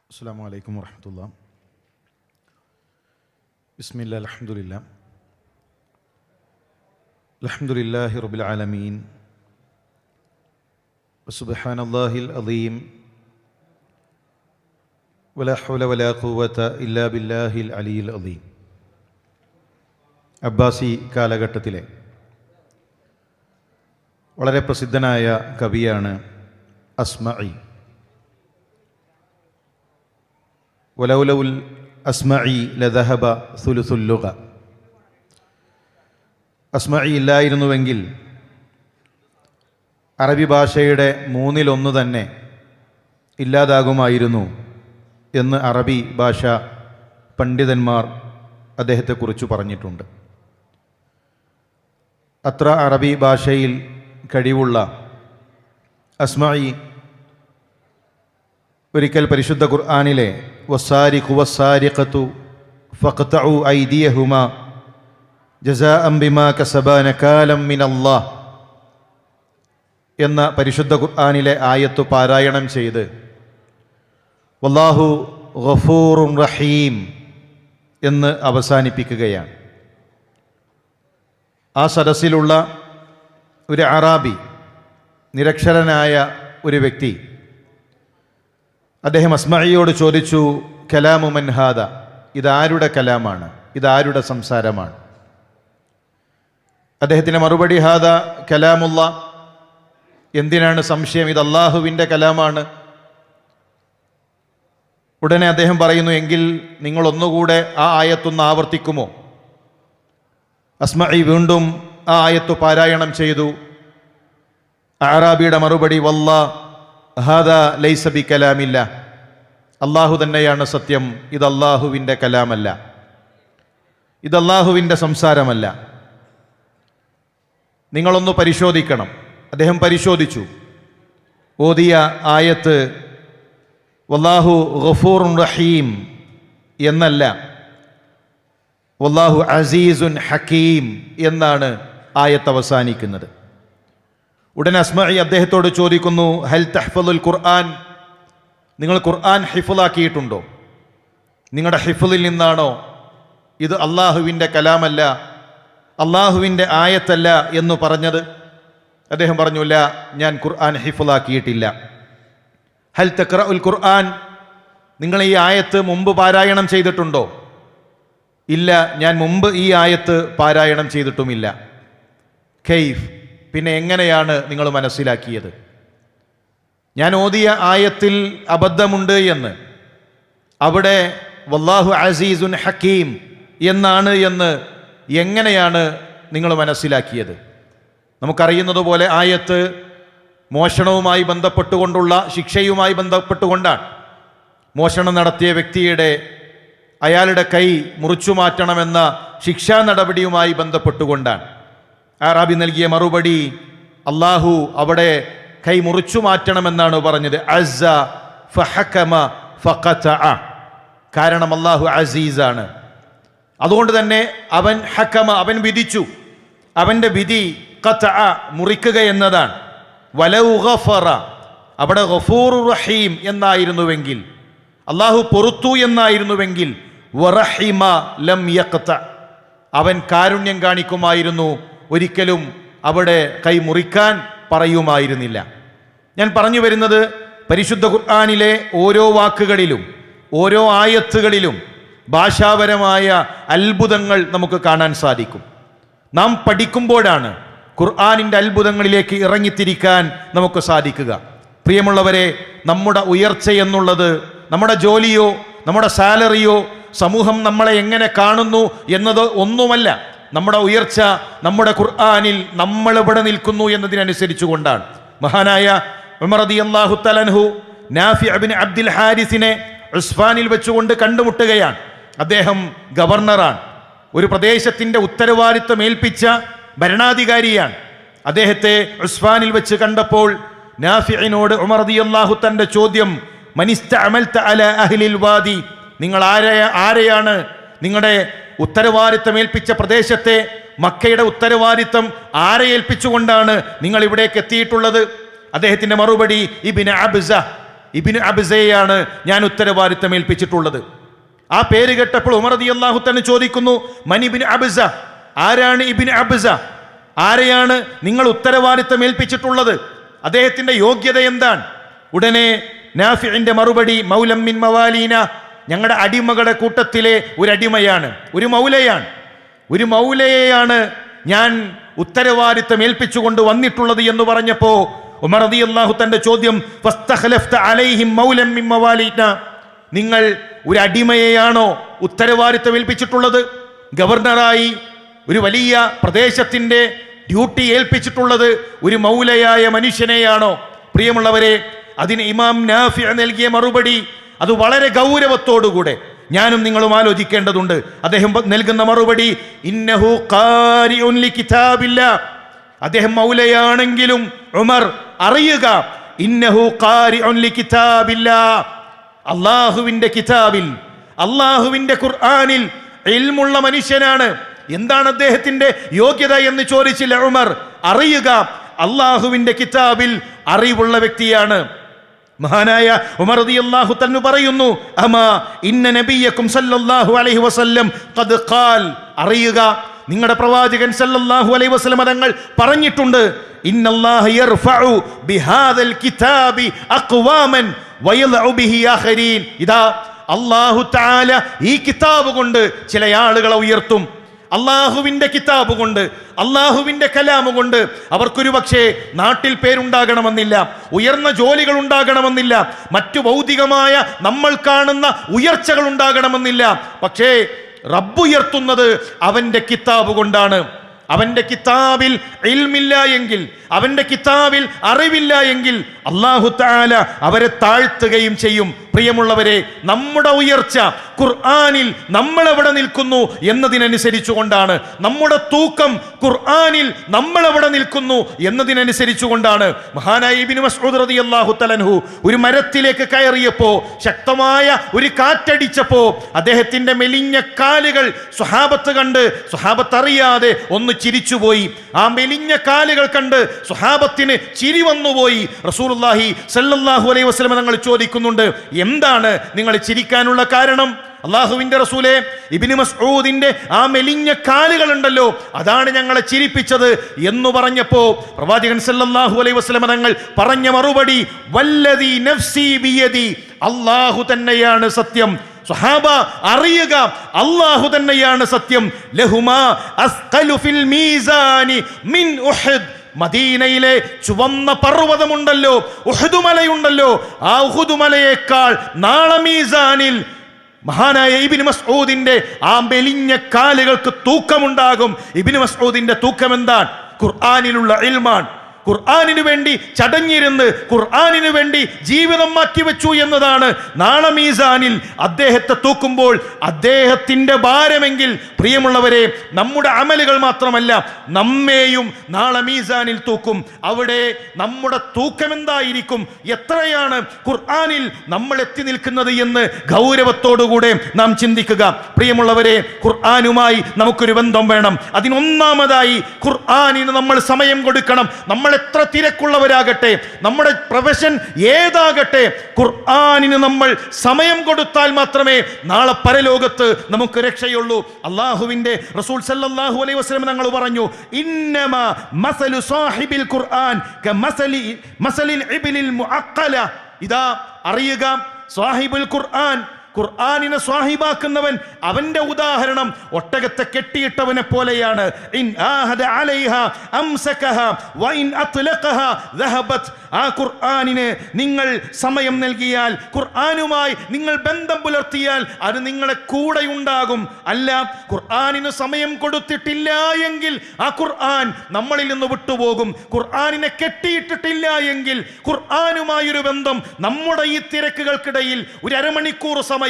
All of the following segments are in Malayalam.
അസ്സലാമു അലൈക്കും വറഹ്മത്തുള്ളാഹി. ബിസ്മില്ലാഹി അൽഹംദുലില്ലാഹ് അൽഹംദുലില്ലാഹി റബ്ബിൽ ആലമീൻ വസുബ്ഹാനല്ലാഹിൽ അദീം വലാ ഹൗല വലാ ഖുവത ഇല്ലാ ബില്ലാഹിൽ അലിയിൽ അദീം. അബ്ബാസി കാലഘട്ടത്തിലെ വളരെ പ്രസിദ്ധനായ കവിയാണ് അസ്മഈ. വലൗലൗൽ അസ്മഈ ലദഹബ സുലുസുൽ ലുഗ. അസ്മഈ ഇല്ലായിരുന്നുവെങ്കിൽ അറബി ഭാഷയുടെ 1/3 തന്നെ ഇല്ലാതാകുമായിരുന്നു എന്ന് അറബി ഭാഷ പണ്ഡിതന്മാർ അദ്ദേഹത്തെക്കുറിച്ച് പറഞ്ഞിട്ടുണ്ട്. അത്ര അറബി ഭാഷയിൽ കഴിവുള്ള അസ്മഈ ഒരിക്കൽ പരിശുദ്ധ ഖുർആനിലെ വസ്സാരിഖു വസ്സാരിഖതു ഫഖ്തഉ ഐദിയഹുമാ ജസാഅൻ ബിമാ കസബാ നകാലം മിനല്ലാഹ് എന്ന പരിശുദ്ധ ഖുർആനിലെ ആയത്ത് പാരായണം ചെയ്ത് വല്ലാഹു ഗഫൂറുർ റഹീം എന്ന് അവസാനിപ്പിക്കുകയാണ്. ആ സദസ്സിലുള്ള ഒരു അറാബി, നിരക്ഷരനായ ഒരു വ്യക്തി, അദ്ദേഹം അസ്മഈയോട് ചോദിച്ചു, കലാമു മൻ ഹാദ, ഇതാരുടെ കലാമാണ്, ഇതാരുടെ സംസാരമാണ്? അദ്ദേഹത്തിൻ്റെ മറുപടി, ഹാദ കലാമുള്ള. എന്തിനാണ് സംശയം, ഇത് അള്ളാഹുവിൻ്റെ കലാമാണ്. ഉടനെ അദ്ദേഹം പറയുന്നു, എങ്കിൽ നിങ്ങൾ ഒന്നുകൂടെ ആ ആയത്തൊന്ന് ആവർത്തിക്കുമോ? അസ്മഈ വീണ്ടും ആ ആയത്ത് പാരായണം ചെയ്തു. അറാബിയുടെ മറുപടി, വല്ലാഹ് ഹാദാ ലൈസ ബി കലാമില്ല, അള്ളാഹു തന്നെയാണ് സത്യം, ഇത് അള്ളാഹുവിൻ്റെ കലാമല്ല, ഇത് അള്ളാഹുവിൻ്റെ സംസാരമല്ല. നിങ്ങളൊന്ന് പരിശോധിക്കണം. അദ്ദേഹം പരിശോധിച്ചു. ഓതിയ ആയത്ത് വല്ലാഹു ഗഫൂറുൻ റഹീം എന്നല്ല, വല്ലാഹു അസീസുൻ ഹക്കീം എന്നാണ് ആയത്ത് അവസാനിക്കുന്നത്. ഉടനെ അസ്മഈ അദ്ദേഹത്തോട് ചോദിക്കുന്നു, ഹൽ തഹ്ഫളുൽ ഖുർആൻ, നിങ്ങൾ ഖുർആൻ ഹിഫ്ളാക്കിയിട്ടുണ്ടോ? നിങ്ങളുടെ ഹിഫ്ളിൽ നിന്നാണോ ഇത് അള്ളാഹുവിൻ്റെ കലാമല്ല, അള്ളാഹുവിൻ്റെ ആയത്തല്ല എന്ന് പറഞ്ഞത്? അദ്ദേഹം പറഞ്ഞു, ഇല്ല, ഞാൻ ഖുർആൻ ഹിഫ്ളാക്കിയിട്ടില്ല. ഹൽ തഖ്റഉൽ ഖുർആൻ, നിങ്ങൾ ഈ ആയത്ത് മുമ്പ് പാരായണം ചെയ്തിട്ടുണ്ടോ? ഇല്ല, ഞാൻ മുമ്പ് ഈ ആയത്ത് പാരായണം ചെയ്തിട്ടുമില്ല. കൈഫ്, പിന്നെ എങ്ങനെയാണ് നിങ്ങൾ മനസ്സിലാക്കിയത് ഞാൻ ഓതിയ ആയത്തിൽ അബദ്ധമുണ്ട് എന്ന്? അവിടെ വല്ലാഹു അസീസുൻ ഹക്കീം എന്നാണ് എന്ന് എങ്ങനെയാണ് നിങ്ങൾ മനസ്സിലാക്കിയത്? നമുക്കറിയുന്നതുപോലെ ആയത്ത് മോഷണവുമായി ബന്ധപ്പെട്ടുകൊണ്ടുള്ള ശിക്ഷയുമായി ബന്ധപ്പെട്ടുകൊണ്ടാണ്. മോഷണം നടത്തിയ വ്യക്തിയുടെ അയാളുടെ കൈ മുറിച്ചു മാറ്റണമെന്ന ശിക്ഷാ നടപടിയുമായി ബന്ധപ്പെട്ടുകൊണ്ടാണ്. അറാബി നൽകിയ മറുപടി, അള്ളാഹു അവിടെ കൈ മുറിച്ചു മാറ്റണമെന്നാണ് പറഞ്ഞത്. അസ്സ ഫഹകമ ഫഖതഅ, കാരണം അള്ളാഹു അസീസാണ്. അതുകൊണ്ട് തന്നെ അവൻ ഹക്കമ, അവൻ വിധിച്ചു. അവൻ്റെ വിധി ഖതഅ, മുറിക്കുക എന്നതാണ്. വലൗ ഗഫറ, അവിടെ ഗഫൂറുർ റഹീം എന്നായിരുന്നുവെങ്കിൽ, അള്ളാഹു പൊറുത്തു എന്നായിരുന്നുവെങ്കിൽ, വറഹിമ ലം യഖ്ത, അവൻ കാരുണ്യം കാണിക്കുമായിരുന്നു, ഒരിക്കലും അവിടെ കൈ മുറിക്കാൻ പറയുമായിരുന്നില്ല. ഞാൻ പറഞ്ഞു വരുന്നത്, പരിശുദ്ധ ഖുർആനിലെ ഓരോ വാക്കുകളിലും ഓരോ ആയത്തുകളിലും ഭാഷാപരമായ അത്ഭുതങ്ങൾ നമുക്ക് കാണാൻ സാധിക്കും. നാം പഠിക്കുമ്പോഴാണ് ഖുർആനിൻ്റെ അത്ഭുതങ്ങളിലേക്ക് ഇറങ്ങിത്തിരിക്കാൻ നമുക്ക് സാധിക്കുക. പ്രിയമുള്ളവരെ, നമ്മുടെ ഉയർച്ച എന്നുള്ളത് നമ്മുടെ ജോലിയോ നമ്മുടെ സാലറിയോ സമൂഹം നമ്മളെ എങ്ങനെ കാണുന്നു എന്നത് ഒന്നുമല്ല. നമ്മുടെ ഉയർച്ച നമ്മുടെ ഖുർആനിൽ നമ്മൾ എവിടെ നിൽക്കുന്നു എന്നതിനനുസരിച്ചു കൊണ്ടാണ്. മഹാനായ ഉമർ റളിയല്ലാഹു തആല അൻഹു നാഫി ഇബ്നു അബ്ദുൽ ഹാരിസിനെ ഉസ്ഫാനിൽ വെച്ചുകൊണ്ട് കണ്ടുമുട്ടുകയാണ്. അദ്ദേഹം ഗവർണറാണ്, ഒരു പ്രദേശത്തിൻ്റെ ഉത്തരവാദിത്വം ഏൽപ്പിച്ച ഭരണാധികാരിയാണ്. അദ്ദേഹത്തെ ഉസ്ഫാനിൽ വെച്ച് കണ്ടപ്പോൾ നാഫിഇനോട് ഉമർ റളിയല്ലാഹു തന്റെ ചോദ്യം, മനിസ്തഅമൽത അലാ അഹ്ലിൽ വാദി, നിങ്ങൾ ആരെയാണ് നിങ്ങളുടെ ഉത്തരവാദിത്വം ഏൽപ്പിച്ച പ്രദേശത്തെ, മക്കയുടെ ഉത്തരവാദിത്വം ആരെ ഏൽപ്പിച്ചുകൊണ്ടാണ് നിങ്ങൾ ഇവിടേക്ക് എത്തിയിട്ടുള്ളത്? അദ്ദേഹത്തിൻ്റെ മറുപടി, ഇബ്നു അബ്സ, ഇബ്നു അബ്സയെയാണ് ഞാൻ ഉത്തരവാദിത്തം ഏൽപ്പിച്ചിട്ടുള്ളത്. ആ പേര് കേട്ടപ്പോൾ ഉമർ റളിയല്ലാഹു തന്നെ ചോദിക്കുന്നു, മൻ ഇബ്നു അബ്സ, ആരാണ് ഇബ്നു അബ്സ? ആരെയാണ് നിങ്ങൾ ഉത്തരവാദിത്തം ഏൽപ്പിച്ചിട്ടുള്ളത്? അദ്ദേഹത്തിന്റെ യോഗ്യത എന്താണ്? ഉടനെ നാഫിഇന്റെ മറുപടി, മൗലം മിൻ മവാലീന, ഞങ്ങളുടെ അടിമകളുടെ കൂട്ടത്തിലെ ഒരു അടിമയാണ്, ഒരു മൗലയാണ്. ഒരു മൗലയെയാണ് ഞാൻ ഉത്തരവാദിത്തം ഏൽപ്പിച്ചുകൊണ്ട് വന്നിട്ടുള്ളത് എന്ന് പറഞ്ഞപ്പോ ഉമർ റളിയല്ലാഹു തന്റെ ചോദ്യം, ഫസ്തഖലഫ്ത അലൈഹിം മൗലൻ മിൻ മവാലീന, നിങ്ങൾ ഒരു അടിമയെയാണോ ഉത്തരവാദിത്തം ഏൽപ്പിച്ചിട്ടുള്ളത്? ഗവർണറായി ഒരു വലിയ പ്രദേശത്തിന്റെ ഡ്യൂട്ടി ഏൽപ്പിച്ചിട്ടുള്ളത് ഒരു മൗലയായ മനുഷ്യനെയാണോ? പ്രിയമുള്ളവരെ, അതിന് ഇമാം നാഫി നൽകിയ മറുപടി അത് വളരെ ഗൗരവത്തോടുകൂടെ ഞാനും നിങ്ങളും ആലോചിക്കേണ്ടതുണ്ട്. അദ്ദേഹം നൽകുന്ന മറുപടി, ഇന്നഹു ഖാരിഉൻ ലികിതാബില്ലാ, അദ്ദേഹം മൗലയാണെങ്കിലും ഉമർ അറിയുക, ഇന്നഹു ഖാരിഉൻ ലികിതാബില്ലാ, അല്ലാഹുവിന്റെ കിതാബിൽ, അല്ലാഹുവിന്റെ ഖുർആനിൽ ഇൽമുള്ള മനുഷ്യനാണ്. എന്താണ് അദ്ദേഹത്തിന്റെ യോഗ്യത എന്ന് ചോദിച്ചില്ല ഉമർ. അറിയുക, അല്ലാഹുവിന്റെ കിതാബിൽ അറിവുള്ള വ്യക്തിയാണ്. മഹാനായ ഉമർ റളിയല്ലാഹു തആല പറയുന്നു, അമാ ഇന്ന നബിയക്കും സല്ലല്ലാഹു അലൈഹി വസല്ലം ഖദ് ഖാൽ, അറിയുക, നിങ്ങളുടെ പ്രവാചകൻ സല്ലല്ലാഹു അലൈഹി വസല്ലം തങ്ങൾ പറഞ്ഞിട്ടുണ്ട്, ഇന്നല്ലാഹ യർഫഉ ബിഹാദൽ കിതാബി അഖ്വാമൻ വയദഉ ബിഹി ആഖരീൻ. ഇതാ അല്ലാഹു തആല ഈ കിതാബ് കൊണ്ട് ചില ആളുകളെ ഉയർത്തും. അള്ളാഹുവിന്റെ കിതാബ് കൊണ്ട്, അള്ളാഹുവിന്റെ കലാമ് കൊണ്ട് അവർക്കൊരു പക്ഷേ നാട്ടിൽ പേരുണ്ടാകണമെന്നില്ല, ഉയർന്ന ജോലികൾ ഉണ്ടാകണമെന്നില്ല, മറ്റു ഭൗതികമായ നമ്മൾ കാണുന്ന ഉയർച്ചകൾ ഉണ്ടാകണമെന്നില്ല. പക്ഷേ റബ്ബ് ഉയർത്തുന്നത് അവന്റെ കിതാബ് കൊണ്ടാണ്. അവന്റെ കിതാബിൽ ഇൽമില്ല എങ്കിൽ, അവന്റെ കിതാബിൽ അറിവില്ല എങ്കിൽ അല്ലാഹു തആല അവരെ താഴ്ത്തുകയും ചെയ്യും. പ്രിയമുള്ളവരെ, നമ്മുടെ ഉയർച്ച ഖുർആനിൽ നമ്മൾ എവിടെ നിൽക്കുന്നു എന്നതിനനുസരിച്ചു കൊണ്ടാണ്. നമ്മുടെ തൂക്കം ഖുർആനിൽ നമ്മൾ എവിടെ നിൽക്കുന്നു എന്നതിനനുസരിച്ചു കൊണ്ടാണ്. മഹാനായ ഇബ്നു മസ്ഊദ് റളിയല്ലാഹു തആല അൻഹു ഒരു മരത്തിലേക്ക് കയറിയപ്പോ, ശക്തമായ ഒരു കാറ്റടിച്ചപ്പോ അദ്ദേഹത്തിന്റെ മെലിഞ്ഞ കാലുകൾ സ്വഹാബത്ത് കണ്ട്, സ്വഹാബത്ത് അറിയാതെ ഒന്ന് ചിരിച്ചുപോയി. ആ മെലിഞ്ഞ കാലുകൾ കണ്ട് സ്വഹാബത്തിന് ചിരി വന്നുപോയി. റസൂലുള്ളാഹി സ്വല്ലല്ലാഹു അലൈഹി വസല്ലം തങ്ങൾ ചോദിക്കുന്നുണ്ട്, എന്താണ് നിങ്ങൾ ചിരിക്കാനുള്ള കാരണം? അള്ളാഹുവിന്റെ റസൂലേ, ഇബ്നു മസ്ഊദിന്റെ ആ മെലിഞ്ഞ കാലുകൾ ഉണ്ടല്ലോ, അതാണ് ഞങ്ങളെ ചിരിപ്പിച്ചത് എന്ന് പറഞ്ഞപ്പോ പ്രവാചകൻ സല്ലല്ലാഹു അലൈഹി വസല്ലം തങ്ങൾ പറഞ്ഞ മറുപടി, വല്ലദീ നഫ്സി ബിയദി, അല്ലാഹു തന്നെയാണ് സത്യം. സ്വഹാബ അറിയുക, അല്ലാഹു തന്നെയാണ് സത്യം. ലഹുമാ അസ്ഖലു ഫിൽ മീസാനി മിൻ ഉഹദ്, മദീനയിലെ ചുവന്ന പർവ്വതമുണ്ടല്ലോ, ഉഹദ് മലയുണ്ടല്ലോ, ആ ഉഹദ് മലയേക്കാൾ നാളെ മീസാനിൽ മഹാനായ ഇബ്നു മസ്ഊദിന്റെ ആ മെലിഞ്ഞ കാലുകൾക്ക് തൂക്കമുണ്ടാകും. ഇബ്നു മസ്ഊദിന്റെ തൂക്കം എന്താണ്? ഖുർആനിലുള്ള ഇൽമാണ്. ഖുർആനിനു വേണ്ടി ചടഞ്ഞിരുന്ന് ഖുർആനിനു വേണ്ടി ജീവിതം മാറ്റിവെച്ചു എന്നതാണ് നാളെ മീസാനിൽ അദ്ദേഹത്തെ തൂക്കുമ്പോൾ അദ്ദേഹത്തിന്റെ ഭാരമെങ്കിൽ. പ്രിയമുള്ളവരെ, നമ്മുടെ അമലുകൾ മാത്രമല്ല, നമ്മെയും നാളെ മീസാനിൽ തൂക്കും. അവിടെ നമ്മുടെ തൂക്കം എന്തായിരിക്കും, എത്രയാണ് ഖുർആനിൽ നമ്മൾ എത്തി നിൽക്കുന്നത് എന്ന് ഗൗരവത്തോടുകൂടെ നാം ചിന്തിക്കുക. പ്രിയമുള്ളവരെ, ഖുർആനുമായി നമുക്കൊരു ബന്ധം വേണം. അതിനൊന്നാമതായി ഖുർആനിന് നമ്മൾ സമയം കൊടുക്കണം. നമ്മൾ എത്ര തിരക്കുള്ളവരാകട്ടെ, നമ്മുടെ പ്രൊഫഷൻ ഏതാകട്ടെ, ഖുർആനിന് നമ്മൾ സമയം കൊടുത്താൽ മാത്രമേ നാളെ പരലോകത്ത് നമുക്ക് രക്ഷയുള്ളൂ. അല്ലാഹുവിന്റെ റസൂൽ സല്ലല്ലാഹു അലൈഹി വസല്ലം തങ്ങൾ പറഞ്ഞു, ഇന്നമാ മസലു സാഹിബിൽ ഖുർആൻ കമസലിൽ ഇബ്നിൽ മുഅഖല. ഇതാ അറിയുക, സാഹിബുൽ ഖുർആൻ, ഖുർആനിനെ സ്വാഹിബാക്കുന്നവൻ, അവന്റെ ഉദാഹരണം ഒട്ടകത്തെ കെട്ടിയിട്ടവനെ പോലെയാണ്. ഇൻ ആഹദ അലൈഹാ അംസകഹാ വഇൻ അത്ലഖഹാ ദഹബത്. ആ ഖുർആനിന് നിങ്ങൾ സമയം നൽകിയാൽ, ഖുർആനുമായി നിങ്ങൾ ബന്ധം പുലർത്തിയാൽ അത് നിങ്ങളെ കൂടെ ഉണ്ടാകും. അല്ല, ഖുർആനിന് സമയം കൊടുത്തിട്ടില്ല എങ്കിൽ ആ ഖുർആൻ നമ്മളിൽ നിന്ന് വിട്ടുപോകും. ഖുർആനിനെ കെട്ടിയിട്ടിട്ടില്ല എങ്കിൽ, ഖുർആനുമായൊരു ബന്ധം നമ്മുടെ ഈ തിരക്കുകൾക്കിടയിൽ ഒരു അരമണിക്കൂർ സമയം,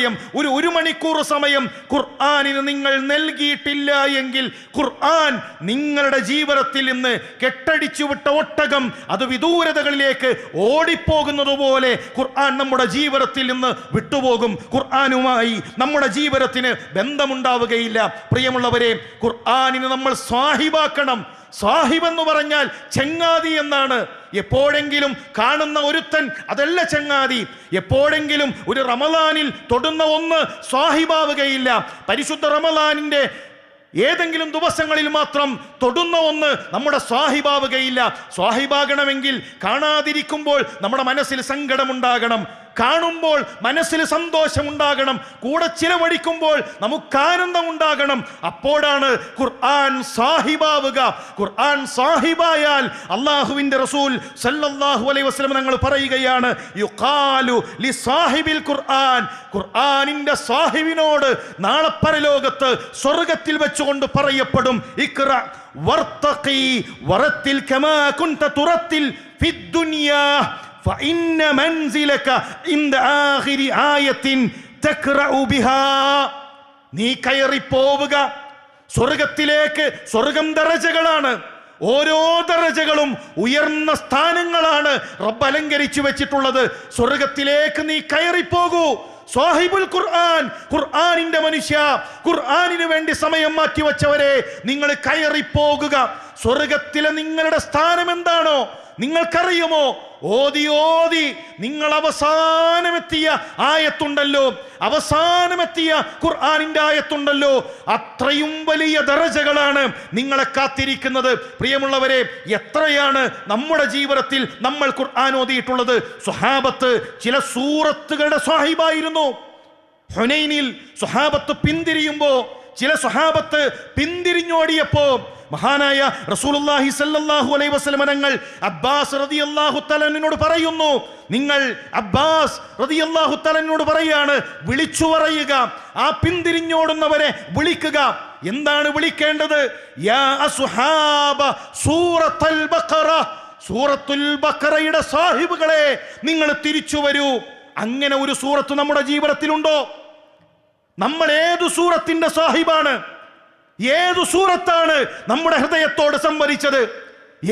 ഒരു മണിക്കൂർ സമയം ഖുർആനിന് നിങ്ങൾ നൽകിയിട്ടില്ല എങ്കിൽ, ഖുർആൻ നിങ്ങളുടെ ജീവിതത്തിൽ നിന്ന് കെട്ടടിച്ചു വിട്ട ഒട്ടകം അത് വിദൂരതകളിലേക്ക് ഓടിപ്പോകുന്നത് പോലെ ഖുർആൻ നമ്മുടെ ജീവിതത്തിൽ നിന്ന് വിട്ടുപോകും. ഖുർആനുമായി നമ്മുടെ ജീവിതത്തിന് ബന്ധമുണ്ടാവുകയില്ല. പ്രിയമുള്ളവരെ, ഖുർആനിന് നമ്മൾ സ്വാഹിബാക്കണം. സാഹിബ് എന്ന് പറഞ്ഞാൽ ചങ്ങാതി എന്നാണ്. എപ്പോഴെങ്കിലും കാണുന്ന ഒരുത്തൻ അതല്ല ചങ്ങാതി. എപ്പോഴെങ്കിലും ഒരു റമദാനിൽ തൊടുന്ന ഒന്ന് സാഹിബാവുകയില്ല. പരിശുദ്ധ റമദാനിന്റെ ഏതെങ്കിലും ദിവസങ്ങളിൽ മാത്രം തൊടുന്ന ഒന്ന് നമ്മുടെ സാഹിബാവുകയില്ല. സ്വാഹിബാകണമെങ്കിൽ കാണാതിരിക്കുമ്പോൾ നമ്മുടെ മനസ്സിൽ സങ്കടമുണ്ടാകണം, കാണുമ്പോൾ മനസ്സിൽ സന്തോഷമുണ്ടാകണം, കൂടെ ചിലവഴിക്കുമ്പോൾ നമുക്ക് ആനന്ദമുണ്ടാകണം. അപ്പോഴാണ് ഖുർആൻ സാഹിബാവുക. ഖുർആൻ സാഹിബായാൽ അല്ലാഹുവിൻ്റെ റസൂൽ സല്ലല്ലാഹു അലൈഹി വസല്ലം തങ്ങൾ പറയുകയാണ്, യുഖാലു ലി സാഹിബിൽ ഖുർആൻ, ഖുർആനിന്റെ സാഹിബിനോട് നാളെ പരലോകത്ത് സ്വർഗ്ഗത്തിൽ വെച്ചുകൊണ്ട് പറയപ്പെടും, ഇഖ്റ വർത്തഖി വറത്തിൽ കമാ കുൻത തുറത്തിൽ ഫിദ് ദുനിയാ فإن منزلك عند آخر آية تقرأ بها. നീ കയറി പോവുക സ്വർഗത്തിലേക്ക്. സ്വർഗം ദറജകളാണ്. ഓരോ ദറജകളും ഉയർന്ന സ്ഥാനങ്ങളാണ് റബ്ബ് അലങ്കരിച്ചു വെച്ചിട്ടുള്ളത്. സ്വർഗത്തിലേക്ക് നീ കയറിപ്പോകൂ. സാഹിബുൽ ഖുർആൻ, ഖുർആനിന്റെ മനുഷ്യ, ഖുർആനിന് വേണ്ടി സമയം മാറ്റിവെച്ചവരെ, നിങ്ങൾ കയറിപ്പോകുക. സ്വർഗത്തിലെ നിങ്ങളുടെ സ്ഥാനം എന്താണോ നിങ്ങൾക്കറിയുമോ? ഓതി ഓതി നിങ്ങൾ അവസാനമെത്തിയ ആയത്തുണ്ടല്ലോ, അവസാനമെത്തിയ ഖുർആനിന്റെ ആയത്തുണ്ടല്ലോ, അത്രയും വലിയ ദറജകളാണ് നിങ്ങളെ കാത്തിരിക്കുന്നത്. പ്രിയമുള്ളവരെ, എത്രയാണ് നമ്മുടെ ജീവിതത്തിൽ നമ്മൾ ഖുർആൻ ഓതിയിട്ടുള്ളത്? സ്വഹാബത്ത് ചില സൂറത്തുകളുടെ സാഹിബായിരുന്നു. ഹുനൈനിൽ സ്വഹാബത്ത് പിന്തിരിയുമ്പോ, ചില സ്വഹാബത്ത് പിന്തിരിഞ്ഞോടിയപ്പോ മഹാനായ റസൂലുള്ളാഹി സ്വല്ലല്ലാഹു അലൈഹി വസല്ലം തങ്ങൾ അബ്ബാസ് റളിയല്ലാഹു തആല അൻഹുവിനോട് പറയുന്നു, നിങ്ങൾ അബ്ബാസ് റളിയല്ലാഹു തആല അൻഹുവിനോട് പറയാണ്, വിളിച്ചു പറയുക, ആ പിന്തിരിഞ്ഞോടുന്നവരെ വിളിക്കുക. എന്താണ് വിളിക്കേണ്ടത്? യാ അസ്ഹാബ സൂറത്തുൽ ബഖറ, സൂറത്തുൽ ബഖറയുടെ സാഹിബുകളെ നിങ്ങൾ തിരിച്ചു വരൂ. അങ്ങനെ ഒരു സൂറത്ത് നമ്മുടെ ജീവിതത്തിലുണ്ടോ? നമ്മൾ ഏതു സൂറത്തിന്റെ സാഹിബാണ്? ഏതു സൂറത്താണ് നമ്മുടെ ഹൃദയത്തോട് സംവദിച്ചത്?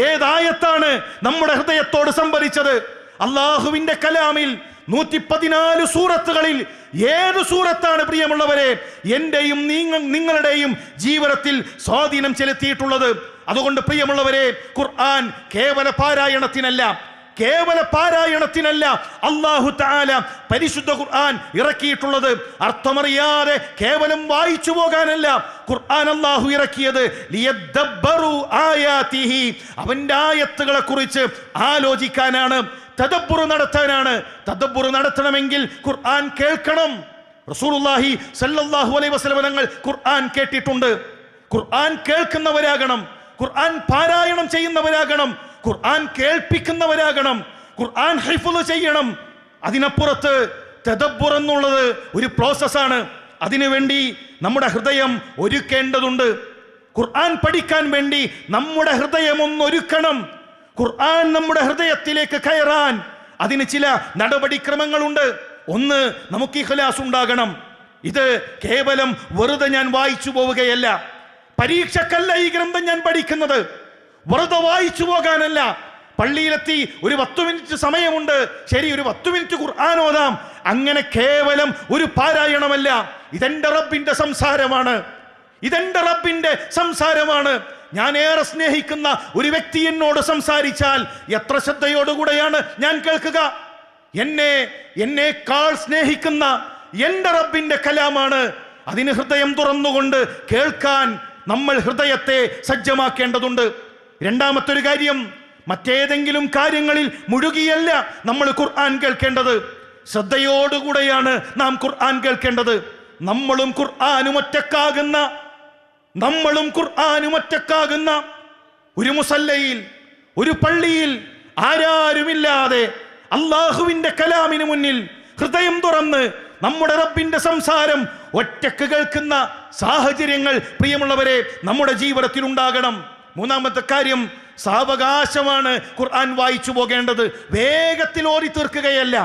ഏതായത്താണ് നമ്മുടെ ഹൃദയത്തോട് സംവദിച്ചത്? അള്ളാഹുവിന്റെ കലാമിൽ 114 സൂറത്തുകളിൽ ഏത് സൂറത്താണ് പ്രിയമുള്ളവരെ എന്റെയും നിങ്ങളുടെയും ജീവിതത്തിൽ സ്വാധീനം ചെലുത്തിയിട്ടുള്ളത്? അതുകൊണ്ട് പ്രിയമുള്ളവരെ, ഖുർആൻ കേവല പാരായണത്തിനല്ല അല്ലാഹു തആല പരിശുദ്ധ ഖുർആൻ ഇറക്കിയിട്ടുള്ളത്. അർത്ഥമറിയാതെ കേവലം വായിച്ചു പോകാനല്ല ഖുർആൻ അല്ലാഹു ഇറക്കിയത്. ലിയദ്ദബ്ബറു ആയാതിഹി, അവന്റെ ആയത്തുകളെ കുറിച്ച് ആലോചിക്കാനാണ്, തദബ്ബുർ നടത്താനാണ്. തദബ്ബുർ നടത്തണമെങ്കിൽ ഖുർആൻ കേൾക്കണം. റസൂലുള്ളാഹി സ്വല്ലല്ലാഹു അലൈഹി വസല്ലം തങ്ങൾ ഖുർആൻ കേട്ടിട്ടുണ്ട്. ഖുർആൻ കേൾക്കുന്നവരാകണം, ഖുർആൻ പാരായണം ചെയ്യുന്നവരാകണം, ഖുർആൻ കേൾപ്പിക്കുന്നവരാകണം, ഖുർആൻ ഹിഫ്ള് ചെയ്യണം. അതിനപ്പുറത്ത് തദബ്ബുർ എന്നുള്ളത് ഒരു പ്രോസസ്സാണ്. അതിനുവേണ്ടി നമ്മുടെ ഹൃദയം ഒരുക്കേണ്ടതുണ്ട്. ഖുർആൻ പഠിക്കാൻ വേണ്ടി നമ്മുടെ ഹൃദയം ഒന്നൊരുക്കണം. ഖുർആൻ നമ്മുടെ ഹൃദയത്തിലേക്ക് കയറാൻ അതിന് ചില നടപടിക്രമങ്ങളുണ്ട്. ഒന്ന്, നമുക്ക് ഇഖ്ലാസ് ഉണ്ടാകണം. ഇത് കേവലം വെറുതെ ഞാൻ വായിച്ചു പോവുകയല്ല, പരീക്ഷക്കല്ല ഈ ഗ്രന്ഥം ഞാൻ പഠിക്കുന്നത്, വെറുതെ വായിച്ചു പോകാനല്ല. പള്ളിയിലെത്തി ഒരു 10 മിനിറ്റ് സമയമുണ്ട്, ശരി, ഒരു 10 മിനിറ്റ് ഖുർആൻ ഓതാം, അങ്ങനെ കേവലം ഒരു പാരായണമല്ല. ഇതെന്റെ റബ്ബിന്റെ സംസാരമാണ്, ഇതെന്റെ റബ്ബിന്റെ സംസാരമാണ്. ഞാൻ ഏറെ സ്നേഹിക്കുന്ന ഒരു വ്യക്തി എന്നോട് സംസാരിച്ചാൽ എത്ര ശ്രദ്ധയോടുകൂടെയാണ് ഞാൻ കേൾക്കുക. എന്നേക്കാൾ സ്നേഹിക്കുന്ന എന്റെ റബ്ബിന്റെ കലാമാണ്. അതിന് ഹൃദയം തുറന്നുകൊണ്ട് കേൾക്കാൻ നമ്മൾ ഹൃദയത്തെ സജ്ജമാക്കേണ്ടതുണ്ട്. രണ്ടാമത്തെ ഒരു കാര്യം, മറ്റേതെങ്കിലും കാര്യങ്ങളിൽ മുഴുകിയല്ല നമ്മൾ ഖുർആൻ കേൾക്കേണ്ടത്. ശ്രദ്ധയോടുകൂടെയാണ് നാം ഖുർആൻ കേൾക്കേണ്ടത്. നമ്മളും ഖുർആനുമൊറ്റക്കാകുന്ന ഒരു മുസല്ലയിൽ, ഒരു പള്ളിയിൽ ആരാരുമില്ലാതെ അള്ളാഹുവിന്റെ കലാമിന് മുന്നിൽ ഹൃദയം തുറന്ന് നമ്മുടെ റബ്ബിന്റെ സംസാരം ഒറ്റക്ക് കേൾക്കുന്ന സാഹചര്യങ്ങൾ പ്രിയമുള്ളവരെ നമ്മുടെ ജീവിതത്തിൽ ഉണ്ടാകണം. മൂന്നാമത്തെ കാര്യം, സാവകാശമാണ് ഖുർആൻ വായിച്ചു പോകേണ്ടത്. വേഗത്തിൽ ഓടി തീർക്കുകയല്ല,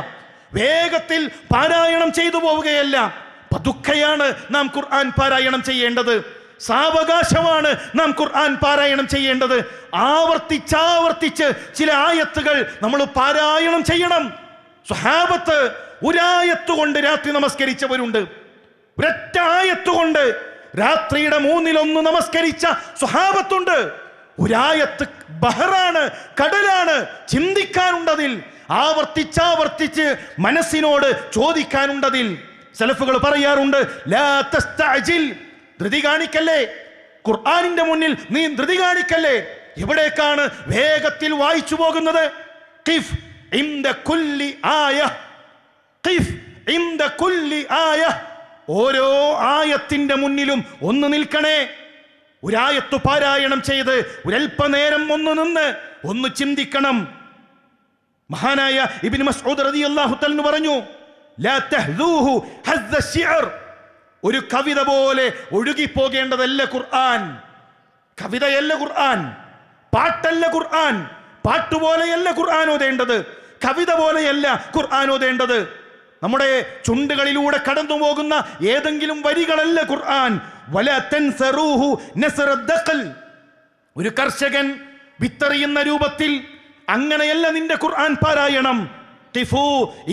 വേഗത്തിൽ പാരായണം ചെയ്തു പോവുകയല്ല. പതുക്കെയാണ് നാം ഖുർആൻ പാരായണം ചെയ്യേണ്ടത്. സാവകാശമാണ് നാം ഖുർആൻ പാരായണം ചെയ്യേണ്ടത്. ആവർത്തിച്ച് ചില ആയത്തുകൾ നമ്മൾ പാരായണം ചെയ്യണം. സ്വഹാബത്ത് ഒരായത്തുകൊണ്ട് രാത്രി നമസ്കരിച്ചവരുണ്ട്. ഒരൊറ്റ ആയത്തുകൊണ്ട് രാത്രിയുടെ 1/3 നമസ്കരിച്ച സ്വഹാബത്തുണ്ട്. ഒരായത്ത് ബഹറാണ്, കടലാണ്, ചിന്തിക്കാനുണ്ടതിൽ. ആവർത്തിച്ചാവർത്തിച്ച് മനസ്സിനോട് ചോദിക്കാനുണ്ടതിൽ. സലഫുകൾ പറയാറുണ്ട്, ലാ തസ്തഅജിൽ, ധൃതി കാണിക്കല്ലേ, ഖുർആനിന്റെ മുന്നിൽ നീ ധൃതി കാണിക്കല്ലേ. എവിടേക്കാണ് വേഗത്തിൽ വായിച്ചു പോകുന്നത്? ഖിഫ് ഇൻദ കുല്ലി ആയ, ഖിഫ് ഇൻദ കുല്ലി ആയ, ഓരോ ആയത്തിന്റെ മുന്നിലും ഒന്ന് നിൽക്കണേ. ഒരായത്ത് പാരായണം ചെയ്ത് ഒരൽപ്പനേരം ഒന്ന് നിന്ന് ഒന്ന് ചിന്തിക്കണം. മഹാനായ ഇബ്നു മസ്ഊദ് റളിയല്ലാഹു തആല പറഞ്ഞു, ലാ തഹ്ദൂഹു ഹസ്ദ ശിഅർ, ഒരു കവിത പോലെ ഒഴുകിപ്പോകേണ്ടതല്ല ഖുർആൻ. കവിതയല്ല ഖുർആൻ, പാട്ടല്ല ഖുർആൻ, പാട്ടുപോലെയല്ല ഖുർആൻ ഓതേണ്ടത്, കവിത പോലെയല്ല ഖുർആൻ ഓതേണ്ടത്. നമ്മുടെ ചുണ്ടുകളിലൂടെ കടന്നു പോകുന്ന ഏതെങ്കിലും വരികളല്ല ഖുർആൻ. വലാ തൻസറൂഹു നസ്റ ദഖൽ, ഒരു കർഷകൻ വിത്തെറിയുന്ന രൂപത്തിൽ അങ്ങനെയല്ല നിന്റെ ഖുർആൻ പാരായണം. ഖിഫു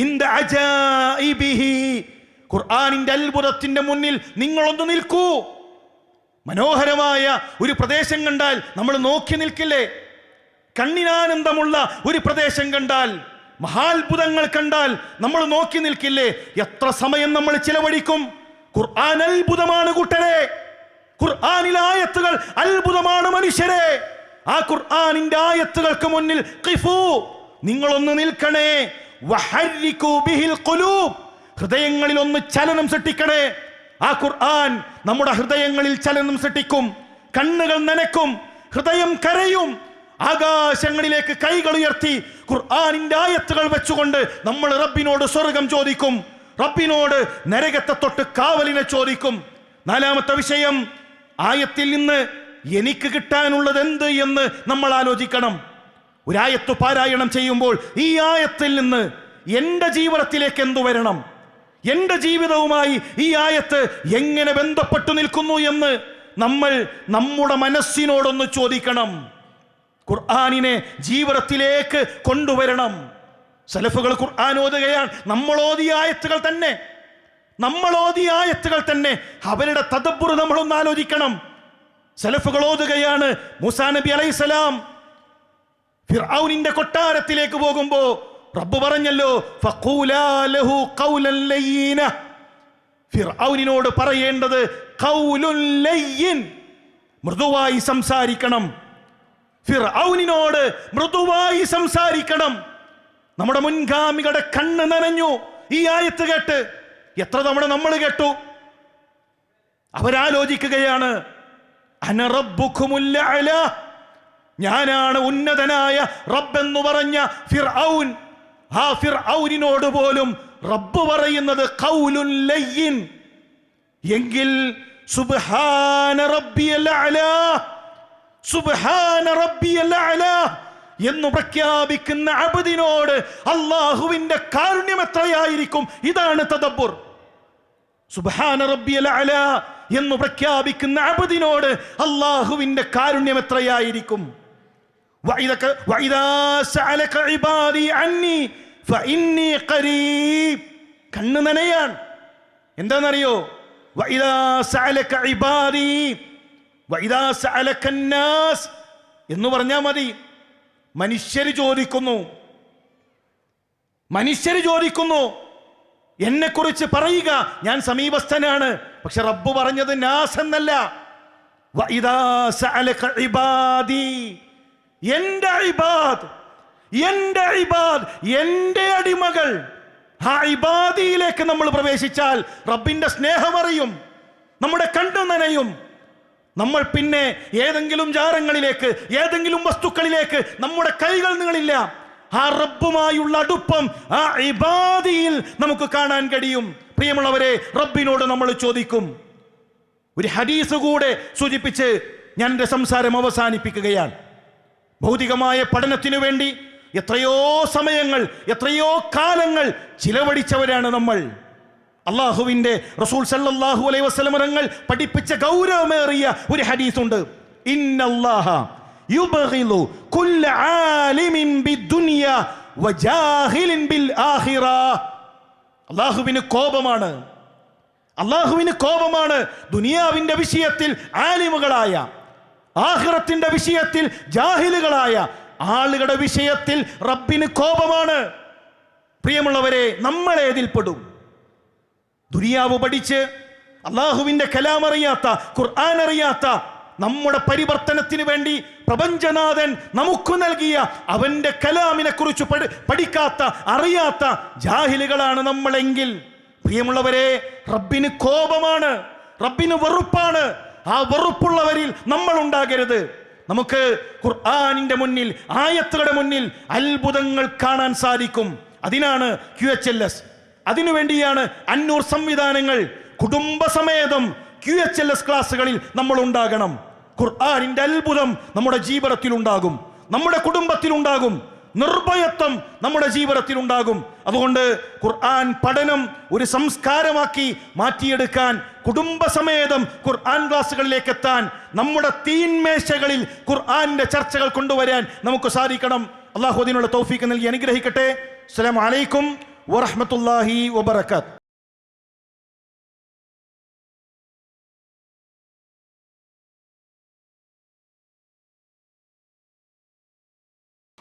ഇൻദ അജായിബിഹി, ഖുർആനിന്റെ അത്ഭുതത്തിന്റെ മുന്നിൽ നിങ്ങളൊന്ന് നിൽക്കൂ. മനോഹരമായ ഒരു പ്രദേശം കണ്ടാൽ നമ്മൾ നോക്കി നിൽക്കില്ലേ? കണ്ണിനാനന്ദമുള്ള ഒരു പ്രദേശം കണ്ടാൽ, മഹാത്ഭുതങ്ങൾ കണ്ടാൽ നമ്മൾ നോക്കി നിൽക്കില്ലേ? എത്ര സമയം നമ്മൾ ചിലവഴിക്കും? ഖുർആൻ അത്ഭുതമാണ് കൂട്ടരെ, ഖുർആനിലെ ആയത്തുകൾ അത്ഭുതമാണ് മനുഷ്യരെ. ആ ഖുർആനിന്റെ ആയത്തുകൾക്ക് മുന്നിൽ ഖിഫു, നിങ്ങളൊന്ന് നിൽക്കണേ. വഹർരികൂ ബിഹിൽ ഖുലൂബ്, ഹൃദയങ്ങളിൽ ഒന്ന് ചലനം സൃഷ്ടിക്കണേ. ആ ഖുർആൻ നമ്മുടെ ഹൃദയങ്ങളിൽ ചലനം സൃഷ്ടിക്കും. കണ്ണുകൾ നനക്കും, ഹൃദയം കരയും. ആകാശങ്ങളിലേക്ക് കൈകൾ ഉയർത്തി ഖുർആനിന്റെ ആയത്തുകൾ വെച്ചുകൊണ്ട് നമ്മൾ റബ്ബിനോട് സ്വർഗം ചോദിക്കും, റബ്ബിനോട് നരകത്തെ തൊട്ട് കാവലിനെ ചോദിക്കും. നാലാമത്തെ വിഷയം, ആയത്തിൽ നിന്ന് എനിക്ക് കിട്ടാനുള്ളത് എന്ത് എന്ന് നമ്മൾ ആലോചിക്കണം. ഒരായത്ത് പാരായണം ചെയ്യുമ്പോൾ ഈ ആയത്തിൽ നിന്ന് എൻ്റെ ജീവിതത്തിലേക്ക് എന്തു വരണം, എൻ്റെ ജീവിതവുമായി ഈ ആയത്ത് എങ്ങനെ ബന്ധപ്പെട്ടു നിൽക്കുന്നു എന്ന് നമ്മൾ നമ്മുടെ മനസ്സിനോടൊന്ന് ചോദിക്കണം. ഖുർആനിനെ ജീവിതത്തിലേക്ക് കൊണ്ടുവരണം. സലഫുകൾ ഖുർആൻ ഓതുകയാണ്, നമ്മൾ ഓതിയ ആയത്തുകൾ തന്നെ അവരുടെ തദബ്ബുർ നമ്മളൊന്ന് ആലോചിക്കണം. സലഫുകൾ ഓതുകയാണ്, മൂസാ നബി അലൈഹിസ്സലാം ഫിർഔനിന്റെ കൊട്ടാരത്തിലേക്ക് പോകുമ്പോ റബ്ബ് പറഞ്ഞല്ലോ, ഫഖൂലാ ലഹു ഖൗലൻ ലയ്യിന, ഫിർഔനിനോട് പറയേണ്ടത് ഖൗലുൻ ലയ്യിൻ, മൃദുവായി സംസാരിക്കണം. ഫിർഔനിനോട് മൃദുവായി സംസാരിക്കണം. നമ്മുടെ മുൻഗാമികളുടെ കണ്ണ് നനഞ്ഞു ഈ ആയത്ത് കേട്ട്. എത്ര തവണ നമ്മൾ കേട്ടു? അവരാലോചിക്കുകയാണ്, അന റബ്ബുകുമുൽ അഅല, ഞാനാണ് ഉന്നതനായ റബ്ബെന്ന് പറഞ്ഞ ഫിർഔൻ. ആ ഫിർഔനിനോട് പോലും റബ്ബ് പറയുന്നത് ഖൗലുൻ ലയ്യിൻ. എങ്കിൽ സുബ്ഹാന റബ്ബിയൽ അഅല, സുബ്ഹാന റബ്ബിയൽ അഅല എന്ന് പ്രഖ്യാപിക്കുന്ന അബ്ദിനോട് അല്ലാഹുവിന്റെ കാരുണ്യം എത്രയായിരിക്കും? ഇതാണ് തദബ്ബുർ. സുബ്ഹാന റബ്ബിയൽ അഅല എന്ന് പ്രഖ്യാപിക്കുന്ന അബ്ദിനോട് അല്ലാഹുവിന്റെ കാരുണ്യം എത്രയായിരിക്കും? വഇദാ സഅലക ഇബാദി അന്നി ഫഇന്നി ഖരീബ്, കണ്ണ് നനയാൻ. എന്താണെന്നറിയോ? വഇദാ സഅലക ഇബാദി വഇദാ സഅലക അന്നാസ് എന്ന് പറഞ്ഞാൽ മതി. മനുഷ്യർ ചോദിക്കുന്നു എന്നെക്കുറിച്ച് പറയുക, ഞാൻ സമീപസ്ഥനാണ്. പക്ഷെ റബ്ബ് പറഞ്ഞത് നാസ് എന്നല്ല. വഇദാ സഅലക ഇബാദി, എൻ്റെ ഇബാദ്, എൻ്റെ അടിമകൾ. ആ ഇബാദിയിലേക്ക് നമ്മൾ പ്രവേശിച്ചാൽ റബ്ബിന്റെ സ്നേഹം അറിയും, നമ്മുടെ കണ്ണ് നനയും. നമ്മൾ പിന്നെ ഏതെങ്കിലും ജാരങ്ങളിലേക്ക്, ഏതെങ്കിലും വസ്തുക്കളിലേക്ക് നമ്മുടെ കൈകൾ നീളില്ല. ആ റബ്ബുമായുള്ള അടുപ്പം ആ ഇബാദിയിൽ നമുക്ക് കാണാൻ കഴിയും. പ്രിയമുള്ളവരെ, റബ്ബിനോട് നമ്മൾ ചോദിക്കും. ഒരു ഹദീസ് കൂടെ സൂചിപ്പിച്ച് ഞാൻ എൻ്റെ സംസാരം അവസാനിപ്പിക്കുകയാണ്. ഭൗതികമായ പഠനത്തിനു വേണ്ടി എത്രയോ സമയങ്ങൾ, എത്രയോ കാലങ്ങൾ ചിലവഴിച്ചവരാണ് നമ്മൾ. അള്ളാഹുവിന്റെ റസൂൽ സല്ലല്ലാഹു അലൈഹി വസല്ലം തങ്ങൾ പഠിപ്പിച്ച ഗൗരവമേറിയ ഒരു ഹദീസ് ഉണ്ട്. ഇന്നല്ലാഹ യുബ്ഗിളു കുല്ല ആലിമിൻ ബിദ്ദുനിയ വജാഹിലിൻ ബിൽ ആഖിറ. അള്ളാഹുവിന് കോപമാണ് ദുനിയാവിന്റെ വിഷയത്തിൽ ആലിമുകളായ, ആഖിറത്തിന്റെ വിഷയത്തിൽ ജാഹിലുകളായ ആളുകളുടെ വിഷയത്തിൽ റബ്ബിന് കോപമാണ്. പ്രിയമുള്ളവരെ, നമ്മളേതിൽപ്പെടും? ദുനിയാവ് പഠിച്ച് അള്ളാഹുവിന്റെ കലാം അറിയാത്ത, ഖുർആൻ അറിയാത്ത, നമ്മുടെ പരിവർത്തനത്തിന് വേണ്ടി പ്രപഞ്ചനാഥൻ നമുക്ക് നൽകിയ അവന്റെ കലാമിനെ കുറിച്ച് പഠിക്കാത്ത, അറിയാത്ത ജാഹിലുകളാണ് നമ്മളെങ്കിൽ, പ്രിയമുള്ളവരെ, റബ്ബിന് കോപമാണ്, റബ്ബിന് വെറുപ്പാണ്. ആ വെറുപ്പുള്ളവരിൽ നമ്മൾ ഉണ്ടാകരുത്. നമുക്ക് ഖുർആനിന്റെ മുന്നിൽ, ആയത്തുകളുടെ മുന്നിൽ അത്ഭുതങ്ങൾ കാണാൻ സാധിക്കും. അതിനാണ് QHLS, അതിനുവേണ്ടിയാണ് അന്നൂർ സംവിധാനങ്ങൾ. കുടുംബസമേതം QHLS ക്ലാസ്സുകളിൽ നമ്മൾ ഉണ്ടാകണം. ഖുർആനിന്റെ അത്ഭുതം നമ്മുടെ ജീവിതത്തിൽ ഉണ്ടാകും, നമ്മുടെ കുടുംബത്തിൽ ഉണ്ടാകും, നിർഭയത്വം നമ്മുടെ ജീവിതത്തിൽ ഉണ്ടാകും. അതുകൊണ്ട് ഖുർആൻ പഠനം ഒരു സംസ്കാരമാക്കി മാറ്റിയെടുക്കാൻ, കുടുംബസമേതം ഖുർആൻ ക്ലാസ്സുകളിലേക്ക് എത്താൻ, നമ്മുടെ തീന്മേശകളിൽ ഖുർആനിന്റെ ചർച്ചകൾ കൊണ്ടുവരാൻ നമുക്ക് സാധിക്കണം. അല്ലാഹു അതിനുള്ള തൗഫീഖ് നൽകി അനുഗ്രഹിക്കട്ടെ. അസ്സലാമു അലൈക്കും വറഹ്മത്തുള്ളാഹി വബറകാതുഹു.